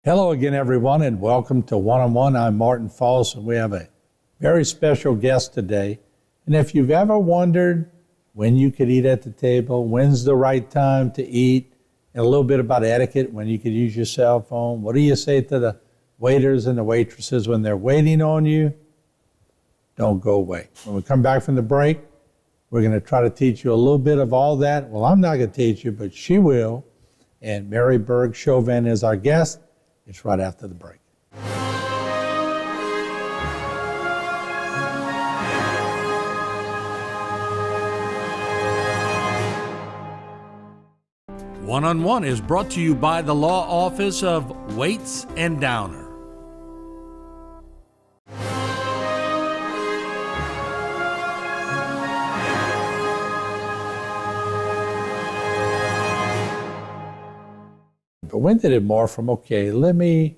Hello again, everyone, and welcome to One-on-One. I'm Martin Falls, and we have a very special guest today. And if you've ever wondered when you could eat at the table, when's the right time to eat, and a little bit about etiquette, when you could use your cell phone, what do you say to the waiters and the waitresses when they're waiting on you? Don't go away. When we come back from the break, we're going to try to teach you a little bit of all that. Well, I'm not going to teach you, but she will. And Mary Berg Chauvin is our guest. It's right after the break. One-on-One is brought to you by the Law Office of Waits and Downer. But when did it morph from, okay, let me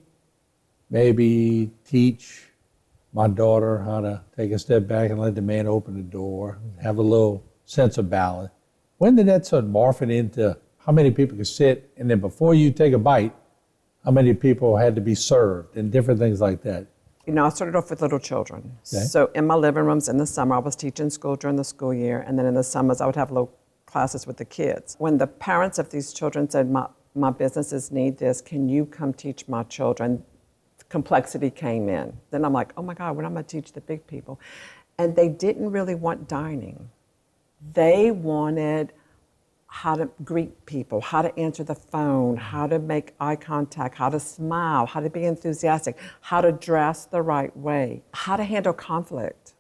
maybe teach my daughter how to take a step back and let the man open the door, have a little sense of balance? When did that start morphing into how many people could sit, and then before you take a bite, how many people had to be served, and different things like that? You know, I started off with little children. Okay. So in my living rooms in the summer, I was teaching school during the school year, and then in the summers, I would have little classes with the kids. When the parents of these children said, my businesses need this, can you come teach my children? Complexity came in. Then I'm like, oh my God, when am I going to teach the big people? And they didn't really want dining. They wanted how to greet people, how to answer the phone, how to make eye contact, how to smile, how to be enthusiastic, how to dress the right way, how to handle conflict,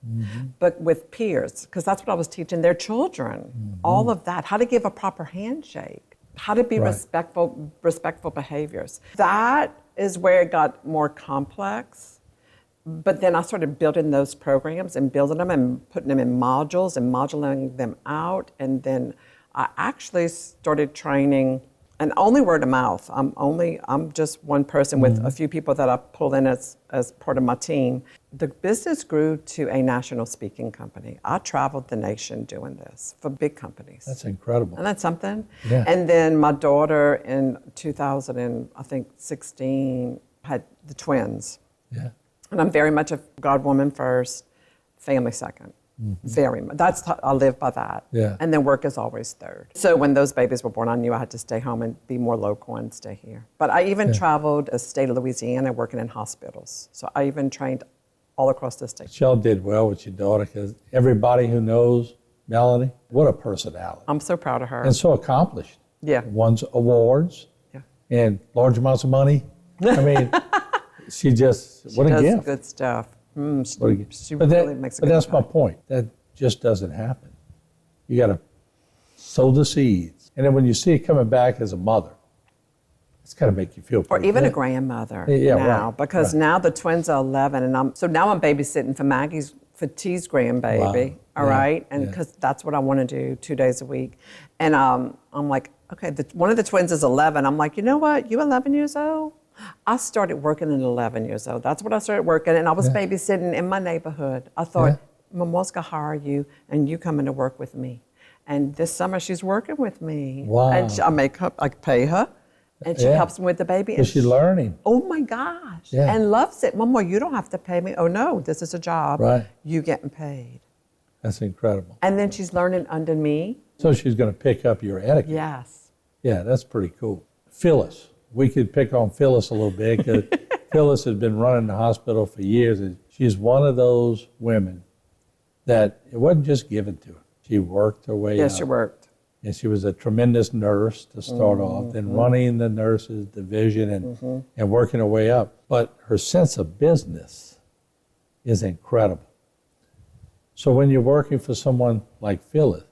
but with peers, because that's what I was teaching their children, all of that, how to give a proper handshake, how to be respectful behaviors. That is where it got more complex. But then I started building those programs and building them and putting them in modules and modulating them out. And then I actually started training, and only word of mouth. I'm just one person with a few people that I pull in as part of my team. The business grew to a national speaking company. I traveled the nation doing this for big companies. That's incredible. And that's something. Yeah. And then my daughter in 2016 had the twins. Yeah. And I'm very much a God woman first, family second. Very much. I live by that. Yeah. And then work is always third. So when those babies were born, I knew I had to stay home and be more local and stay here. But I even traveled the state of Louisiana working in hospitals. So I even trained all across the state. Y'all did well with your daughter, because everybody who knows Melanie, what a personality. I'm so proud of her. And so accomplished. Yeah. Won awards and large amounts of money. I mean, she a gift. She does good stuff. She really makes a good But that's impact. my point. That just doesn't happen. You got to sow the seeds. And then when you see it coming back as a mother, it's got to make you feel pretty Or even good. a grandmother Yeah, now, because now the twins are 11, and now I'm babysitting for T's grandbaby, all right? And because that's what I want to do 2 days a week. And I'm like, okay, one of the twins is 11. I'm like, you know what? You 11 years old? I started working at 11 years old. That's when I started working, and I was babysitting in my neighborhood. I thought, Mama's going to hire you, and you coming to work with me. And this summer, she's working with me. Wow. And I pay her, and she helps me with the baby. Is she learning? Oh my gosh. Yeah. And loves it. Mama, you don't have to pay me. Oh no, this is a job. Right. You getting paid. That's incredible. And then she's learning under me. So she's going to pick up your etiquette. Yes. Yeah, that's pretty cool. Phyllis. We could pick on Phyllis a little bit, because Phyllis has been running the hospital for years. And she's one of those women that it wasn't just given to her. She worked her way up. Yes, she worked. And she was a tremendous nurse to start off, then running the nurses division and working her way up. But her sense of business is incredible. So when you're working for someone like Phyllis,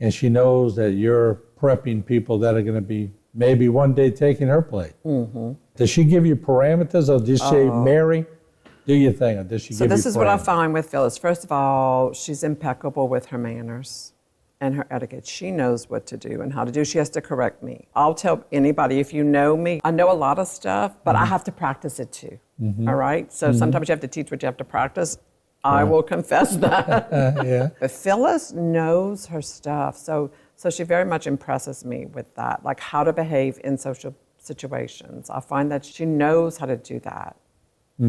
and she knows that you're prepping people that are going to be maybe one day taking her place, does she give you parameters, or does she say, Mary, do your thing, or does she give you parameters? So this is what I find with Phyllis. First of all, she's impeccable with her manners and her etiquette. She knows what to do and how to do. She has to correct me. I'll tell anybody, if you know me, I know a lot of stuff, but I have to practice it too. All right? So sometimes you have to teach what you have to practice. I will confess that. Yeah. But Phyllis knows her stuff. So she very much impresses me with that, like how to behave in social situations. I find that she knows how to do that.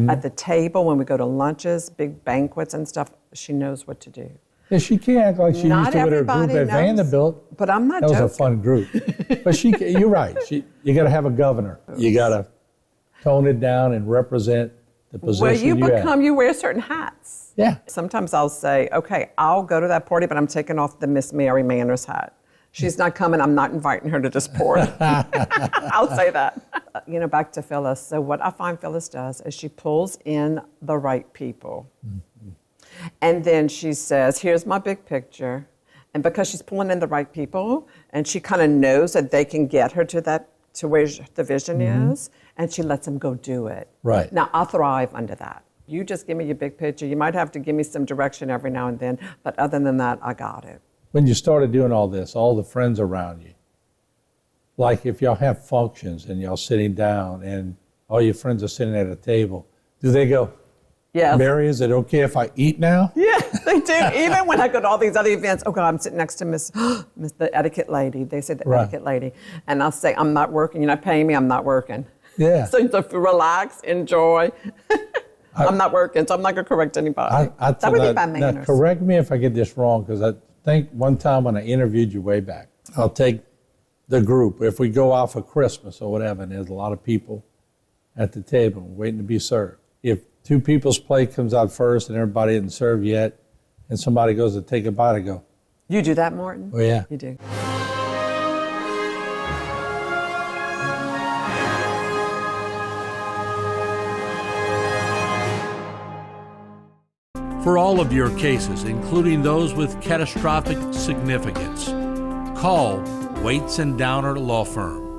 At the table, when we go to lunches, big banquets and stuff, she knows what to do. Yeah, she can't act like she Not used to with her group everybody at knows, Vanderbilt. but I'm not That was joking. a fun group. But you're right. You got to have a governor. You got to tone it down and represent the position Well, you have. you wear certain hats. Yeah. Sometimes I'll say, okay, I'll go to that party, but I'm taking off the Miss Mary Manners hat. She's not coming. I'm not inviting her to this party. I'll say that. Back to Phyllis. So what I find Phyllis does is she pulls in the right people. And then she says, here's my big picture. And because she's pulling in the right people, and she kind of knows that they can get her to where the vision is, and she lets them go do it. Right. Now, I thrive under that. You just give me your big picture. You might have to give me some direction every now and then, but other than that, I got it. When you started doing all this, all the friends around you, like if y'all have functions and y'all sitting down and all your friends are sitting at a table, do they go, Yes. Mary, is it okay if I eat now? Yeah, they do. Even when I go to all these other events, oh God, I'm sitting next to Miss the etiquette lady. They say the Right. etiquette lady. And I'll say, I'm not working. You're not paying me. I'm not working. Yeah. So relax, enjoy. I'm not working, so I'm not going to correct anybody. That would be bad now, manners. correct me if I get this wrong, because I think one time when I interviewed you way back, I'll take the group. If we go out for Christmas or whatever, and there's a lot of people at the table waiting to be served. If two people's plate comes out first and everybody isn't served yet, and somebody goes to take a bite, I go, You do that, Martin? oh yeah. You do. For all of your cases, including those with catastrophic significance, call Waits and Downer Law Firm.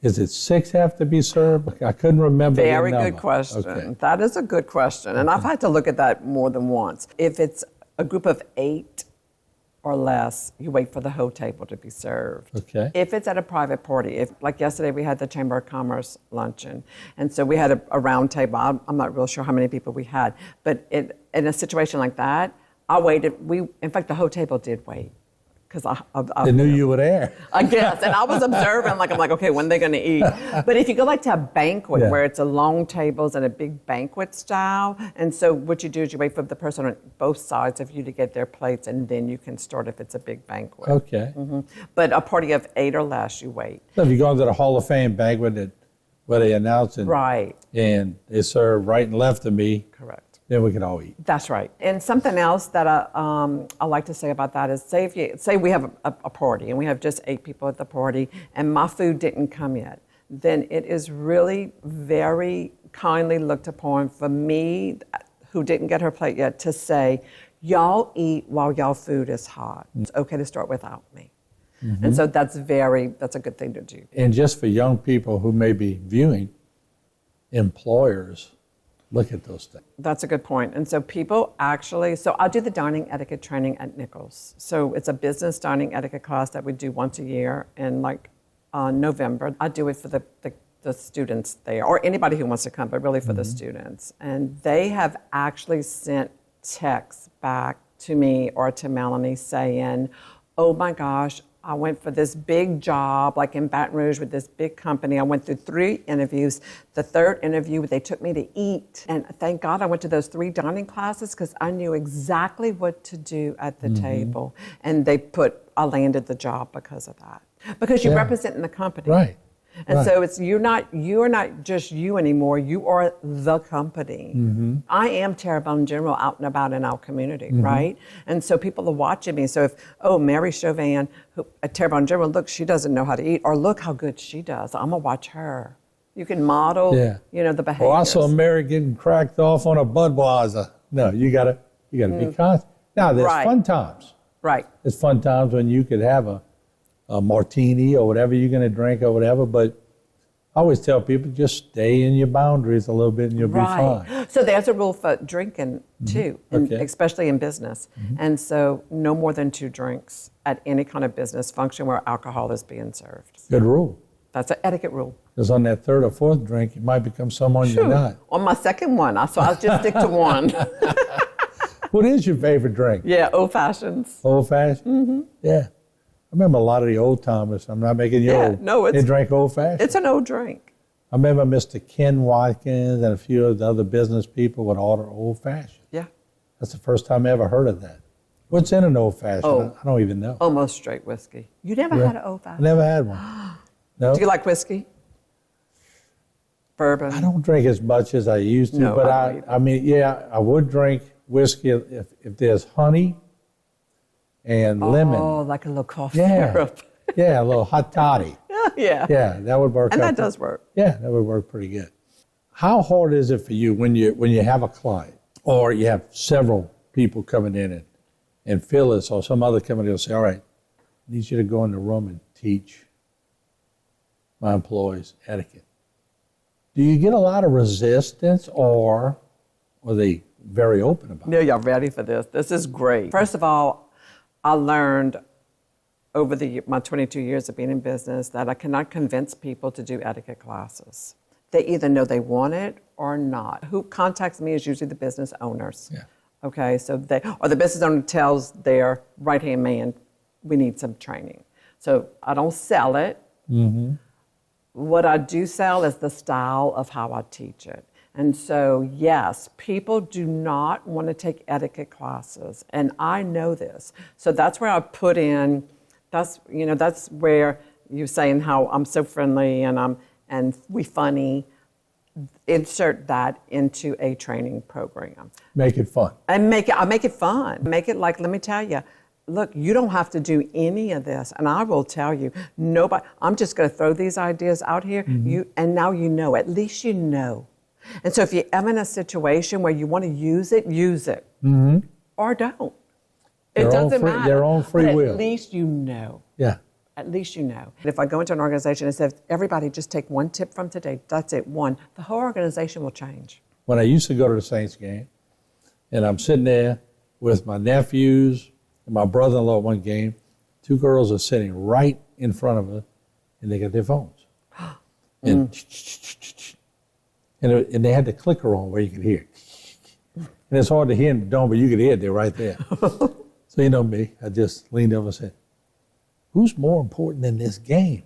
Is it 6 have to be served? I couldn't remember. the Very number. good question. Okay. That is a good question. And I've had to look at that more than once. If it's a group of 8 or less, you wait for the whole table to be served. Okay. If it's at a private party, like yesterday we had the Chamber of Commerce luncheon, and so we had a round table. I'm not real sure how many people we had, but in a situation like that, I waited. In fact, the whole table did wait. Because They knew you were there. I guess. And I was observing, I'm like, okay, when are they going to eat? But if you go like to a banquet Yeah. where it's a long tables and a big banquet style, and so what you do is you wait for the person on both sides of you to get their plates, and then you can start if it's a big banquet. Okay. But a party of 8 or less, you wait. So if you go to the Hall of Fame banquet where they announce it, Right. and they serve right and left of me, Correct. then we can all eat. That's right. And something else that I like to say about that is, say we have a party and we have just 8 people at the party, and my food didn't come yet, then it is really very kindly looked upon for me, who didn't get her plate yet, to say, y'all eat while y'all food is hot. It's okay to start without me. And so that's a good thing to do. And just for young people who may be viewing, employers look at those things. That's a good point. And so people actually, so I do the dining etiquette training at Nichols. So it's a business dining etiquette class that we do once a year in November. I do it for the students there, or anybody who wants to come, but really for the students. And they have actually sent texts back to me or to Melanie saying, oh my gosh, I went for this big job, like in Baton Rouge with this big company. I went through 3 interviews. The 3rd interview, they took me to eat. And thank God I went to those 3 dining classes, because I knew exactly what to do at the table. And I landed the job because of that. Because you represent in the company. Right. And so you're not just you anymore. You are the company. I am Terrebonne General out and about in our community, right? And so people are watching me. So Mary Chauvin, a Terrebonne General, look, she doesn't know how to eat, or look how good she does. I'm gonna watch her. You can model, the behaviors. Well, I saw Mary getting cracked off on a Budweiser. No, you gotta be conscious. Now there's fun times. Right. There's fun times when you could have a martini or whatever you're going to drink or whatever, but I always tell people just stay in your boundaries a little bit and you'll be fine. So there's a rule for drinking too, Okay. especially in business. And so no more than 2 drinks at any kind of business function where alcohol is being served. Good rule. That's an etiquette rule. Because on that third or fourth drink, you might become someone you're not. On my second one, so I'll just stick to one. What is your favorite drink? Yeah, old fashions. Old fashioned? Mm-hmm. Yeah. I remember a lot of the old timers. I'm not making you old. No, they drank old fashioned. It's an old drink. I remember Mr. Ken Watkins and a few of the other business people would order old fashioned. Yeah. That's the first time I ever heard of that. What's in an old fashioned? Oh. I don't even know. Almost straight whiskey. You never had an old I fashioned? never had one. No. Do you like whiskey? Bourbon? I don't drink as much as I used to, No, but I don't I mean, yeah, I would drink whiskey if there's honey and lemon. Oh, like a little cough Yeah. syrup. Yeah, a little hot toddy. Yeah. Yeah, that would work. And out that does work. Yeah, that would work pretty good. How hard is it for you when you have a client or you have several people coming in and Phyllis or some other company will say, all right, I need you to go in the room and teach my employees etiquette. Do you get a lot of resistance or are they very open about it? No, y'all ready for this? This is great. First of all, I learned over my 22 years of being in business that I cannot convince people to do etiquette classes. They either know they want it or not. Who contacts me is usually the business owners. Yeah. Okay, so or the business owner tells their right-hand man, we need some training. So I don't sell it. Mm-hmm. What I do sell is the style of how I teach it. And so, yes, people do not want to take etiquette classes, and I know this. So that's where I put in, that's where you're saying how I'm so friendly and we funny. Insert that into a training program. Make it fun. I make it fun. Make it like, let me tell you, look, you don't have to do any of this. And I will tell you, nobody, I'm just going to throw these ideas out here. Mm-hmm. And now you know, at least you know. And so if you're ever in a situation where you want to use it, mm-hmm. Or don't. It doesn't matter. Their own free will. At least you know. Yeah. At least you know. If I go into an organization and say, everybody just take one tip from today, that's it, one, the whole organization will change. When I used to go to the Saints game, and I'm sitting there with my nephews and my brother-in-law at one game, two girls are sitting right in front of us, and they got their phones. And, and they had the clicker on where you could hear. And it's hard to hear in the dome, but you could hear it. They're right there. So you know me, I just leaned over and said, who's more important than this game?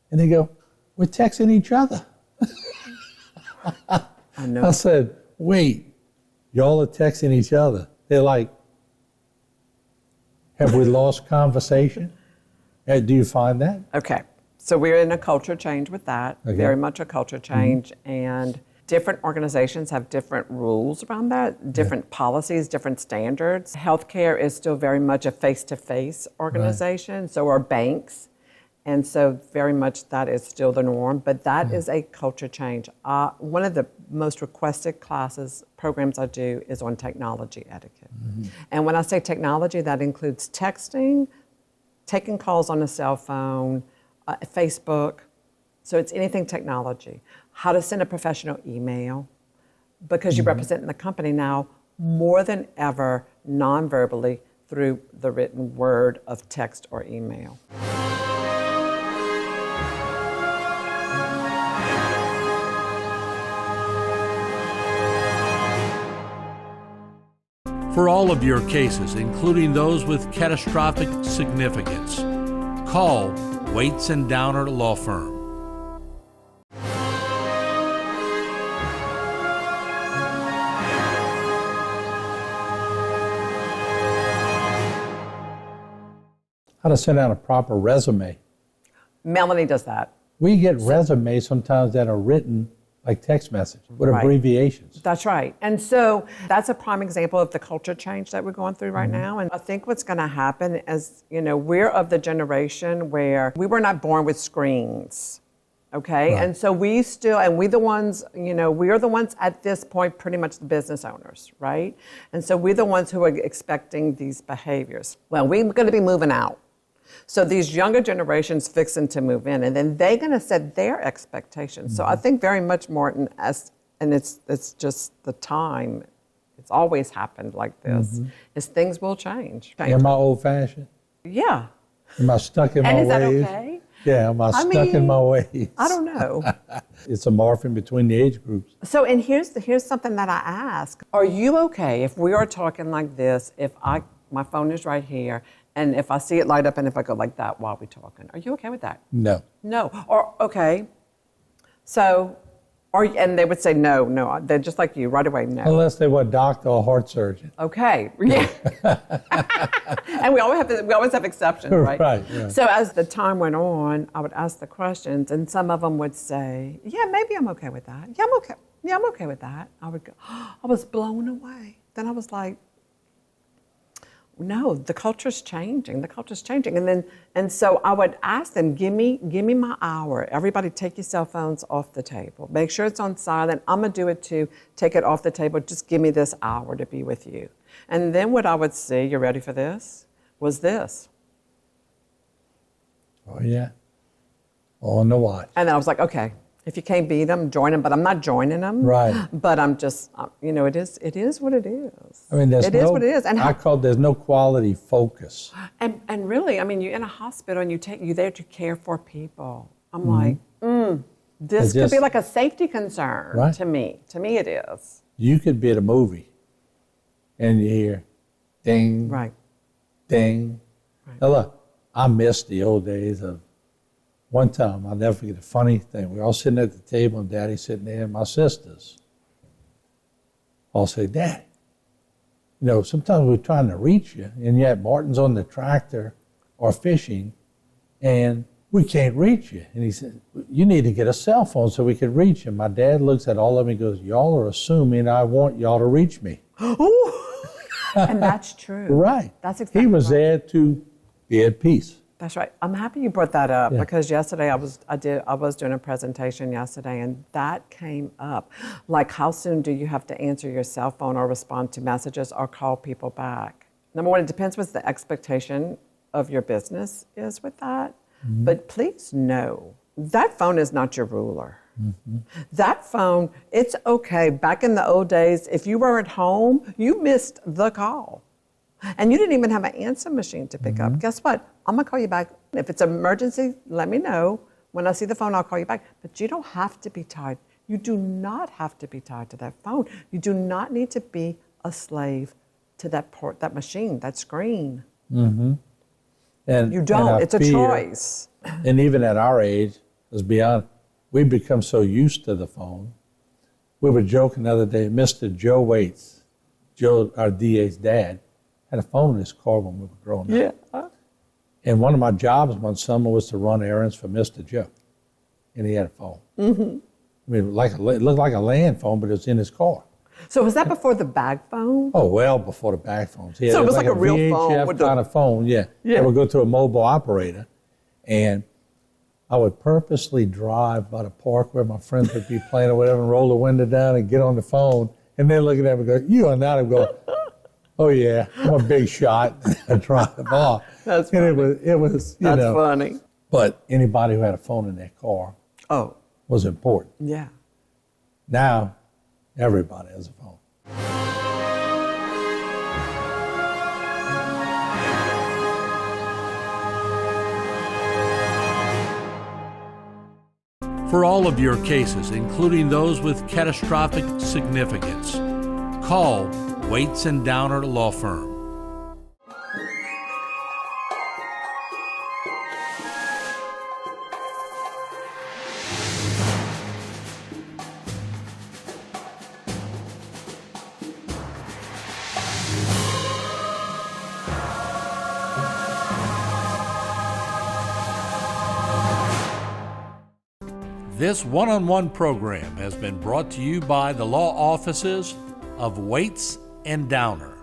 And they go, we're texting each other. I know. I said, wait, y'all are texting each other. They're like, have we lost conversation? Do you find that? Okay. So we're in a culture change with that, very much a culture change. Mm-hmm. And different organizations have different rules around that, different policies, different standards. Healthcare is still very much a face-to-face organization, so are banks. And so very much that is still the norm, but that is a culture change. One of the most requested programs I do is on technology etiquette. Mm-hmm. And when I say technology, that includes texting, taking calls on a cell phone, Facebook. So it's anything technology. How to send a professional email, because you're representing the company now more than ever non-verbally through the written word of text or email. For all of your cases, including those with catastrophic significance, call Waits and Downer Law Firm. How to send out a proper resume. Melanie does that. We get resumes sometimes that are written like text messages with abbreviations. That's right. And so that's a prime example of the culture change that we're going through right now. And I think what's going to happen is, we're of the generation where we were not born with screens. Okay. Right. And so we the ones, we are the ones at this point, pretty much the business owners, right? And so we're the ones who are expecting these behaviors. Well, we're going to be moving out. So these younger generations fixing to move in, and then they're going to set their expectations. So I think very much, Martin, and it's just the time, it's always happened like this, is things will change. Am I old-fashioned? Yeah. Am I stuck in my ways? And is that okay? Yeah, am I stuck in my ways? I don't know. It's a morphing between the age groups. So, and here's something that I ask. Are you okay if we are talking like this, if my phone is right here, and if I see it light up and if I go like that while we're talking? Are you okay with that? No. No. Or, okay. So, and they would say no. They're just like you, right away, no. Unless they were a doctor or heart surgeon. Okay. Yeah. And we always have exceptions, right? Right. So as the time went on, I would ask the questions, and some of them would say, "Yeah, maybe I'm okay with that. Yeah, I'm okay. Yeah, I'm okay with that." I would go, I was blown away. Then I was like, no, the culture's changing. The culture's changing. And so I would ask them, give me my hour. Everybody take your cell phones off the table. Make sure it's on silent. I'm going to do it too. Take it off the table. Just give me this hour to be with you. And then what I would see, you ready for this, was this. Oh, yeah. On the watch. And then I was like, okay, if you can't beat them, join them. But I'm not joining them. Right. But I'm just, it is what it is. I mean, it is what it is. And there's no quality focus. And really, I mean, you're in a hospital and you're there to care for people. I'm like, this could be like a safety concern right. to me. To me, it is. You could be at a movie and you hear ding, right. ding. Right. Now look, I miss the old days of one time. I'll never forget a funny thing. We're all sitting at the table and Daddy's sitting there and my sisters all say, "Daddy, sometimes we're trying to reach you and yet Martin's on the tractor or fishing and we can't reach you." And he said, "You need to get a cell phone so we can reach you." My dad looks at all of them and goes, "Y'all are assuming I want y'all to reach me." And that's true. Right. That's exactly He was right. there to be at peace. That's right. I'm happy you brought that up Yeah. because yesterday I was doing a presentation yesterday and that came up. Like, how soon do you have to answer your cell phone or respond to messages or call people back? Number one, it depends what the expectation of your business is with that. Mm-hmm. But please know, that phone is not your ruler. Mm-hmm. That phone, it's okay. Back in the old days, if you weren't home, you missed the call. And you didn't even have an answer machine to pick up. Guess what? I'm going to call you back. If it's an emergency, let me know. When I see the phone, I'll call you back. But you don't have to be tied. You do not have to be tied to that phone. You do not need to be a slave to that machine, that screen. Mm-hmm. And you don't. It's a choice. And even at our age, let's be honest, we've become so used to the phone. We were joking the other day, Mr. Joe Waits, Joe, our DA's dad, had a phone in his car when we were growing up. Yeah. And one of my jobs one summer was to run errands for Mr. Joe. And he had a phone. Mm-hmm. I mean, it looked like a land phone, but it was in his car. So was that before the bag phone? Oh, well before the bag phones. Yeah, so it was like a real VHF phone? With kind of phone, yeah. Yeah. It would go to a mobile operator. And I would purposely drive by the park where my friends would be playing or whatever and roll the window down and get on the phone. And then look at them and go, "You are not," and go, "Oh yeah, I'm a big shot." And drive off. That's funny. And it was, That's funny. But anybody who had a phone in their car was important. Yeah. Now, everybody has a phone. For all of your cases, including those with catastrophic significance, call Waits and Downer Law Firm. This one-on-one program has been brought to you by the law offices of Waits and Downer.